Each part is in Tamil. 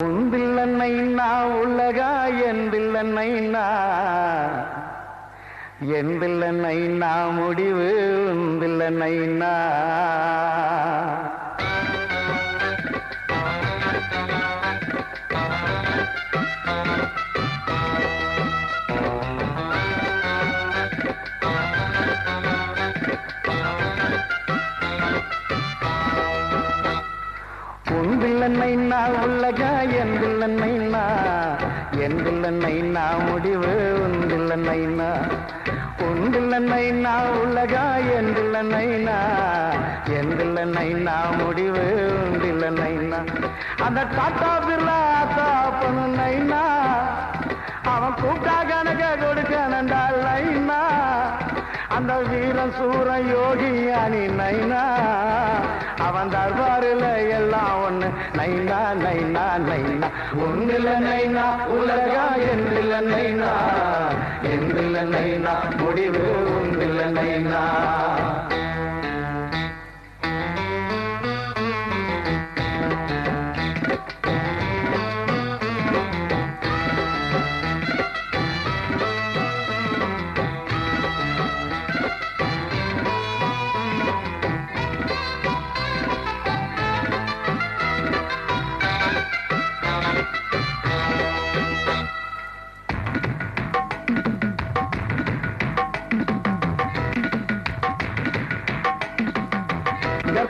உந்தில்லன்னைனா உலகா எந்தில்லன்னைனா எந்தில்லன்னைனா முடிவு உந்தில்லன்னைனா உந்தில்லன்னைனா உலகா எந்தில்லன்னைனா எந்தில்லன்னைனா முடிவு உந்தில்லன்னைனா உந்தில்லன்னைனா உலகா எந்தில்லன்னைனா எந்தில்லன்னைனா முடிவு உந்தில்லன்னைனா அந்த டாட்டா பிர்லா தாப்பனு நைனா அவன் கூட்டா கணக்க கொடுக்கணண்டா லைனா அந்த வீரன் சூர யோகியானி நைனா அவன் தர்பாரில் எல்லாம் ஒண்ணு நைனா நைனா நைனா ஒன்றில் நைனா உலகா என்றில் நைனா என்றில் நைனா முடிவு ஒன்றில் நைனா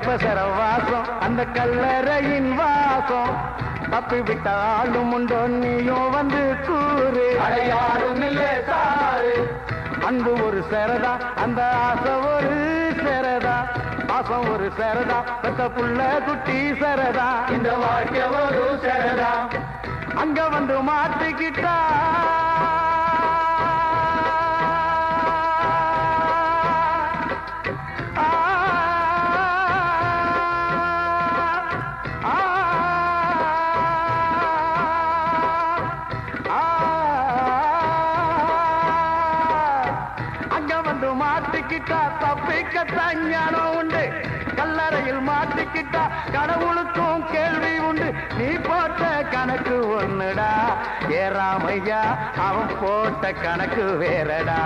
கர்ப்பசர வாசம் அந்த கல்லறையின் வாசம் தப்பி விட்ட ஆளும் உண்டோ நீயும் வந்து கூறு அடையாளும் இல்லை சாரு அன்பு ஒரு சரதா அந்த ஆசை ஒரு சரதா பாசம் ஒரு சரதா பெத்த புள்ள குட்டி சரதா இந்த வாழ்க்கை ஒரு சரதா அங்க வந்து மாட்டிக்கிட்டா மாட்டிக்கிட்டா தப்பிக்கத்தான் ஞானம் உண்டு கல்லறையில் மாட்டிக்கிட்டா கடவுளுக்கும் கேள்வி உண்டு நீ போட்ட கணக்கு ஒண்ணுடா ஏறாமையா அவன் போட்ட கணக்கு வேறடா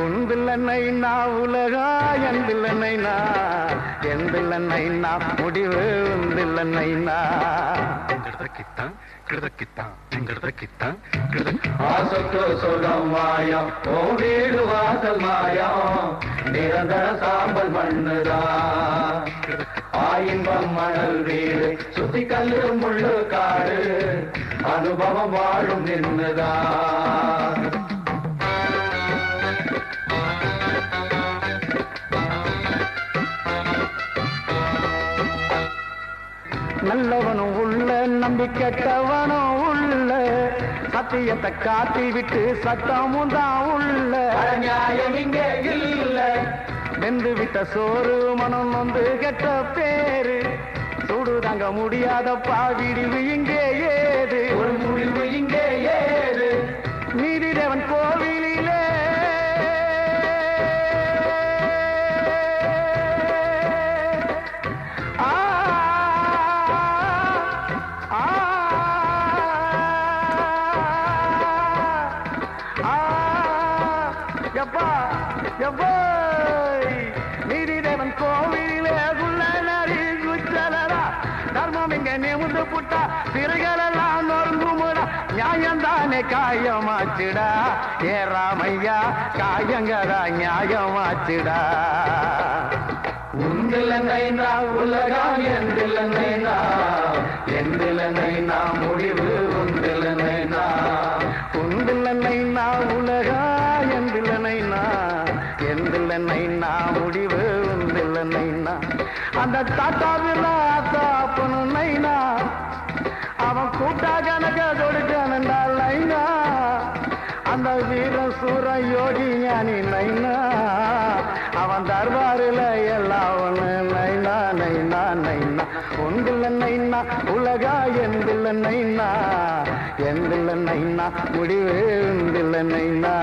உந்தில்லன்னைனா உலகா எந்தில்லன்னைனா எந்தில்லன்னைனா முடிவு உந்தில்லன்னைனா ஆசைக்கு சொல்லம் மாயம் ஓ வீடு வாசல் மாயம் நிரந்தர சாம்பல் மண்ணுதா ஆயின்பம் மணல் வீடு சுத்தி கல்லு முள்ளு காடு அனுபவம் வாழும் நின்னுதா நல்லவனும் உள்ள நம்பி கெட்டவனும் உள்ள சத்தியத்தை காட்டி விட்டு சத்தமும் தான் உள்ள நியாயம் இங்கே இல்ல வெந்து விட்ட சோறு மனம் வந்து கெட்ட பேரு சூடு தாங்க முடியாத பாவிடிவு இங்கே ஏது ஒரு முடிவு இங்கே ஏது நீதிதேவன் கோவிலிலே நீதிதேவன் கோவிலே குள்ளனரி குச்சலடா தர்மம் இங்க நிமிந்து புட்டா சிறுகளெல்லாம் நொறுங்குமுடா நியாயம்தானே காயமாச்சுடா ஏறாமையா காயங்கடா நியாயமாச்சுடா உந்தில்லன்னைனா உலகா எந்தில்லன்னைனா எந்தில்லன்னைனா முடிவு உந்தில்லன்னைனா உந்தில்லன்னைனா உலகா எந்தில்லன்னைனா எந்தில்லன்னைனா முடிவு உந்தில்லன்னைனா அந்த தாத்தாவில்லா தாப்பனு நைனா அவன் கூட்டா கணக்க கொடுக்கணண்டா லைனா அந்த வீர சூர யோகி ஞானி நைனா அவன் தர்பாரில் எல்லாம் ஒண்ணு நைனா நைனா நைனா உந்தில்லன்னைனா உலகா எந்தில்லன்னைனா எந்தில்லன்னைனா முடிவு உந்தில்லன்னைனா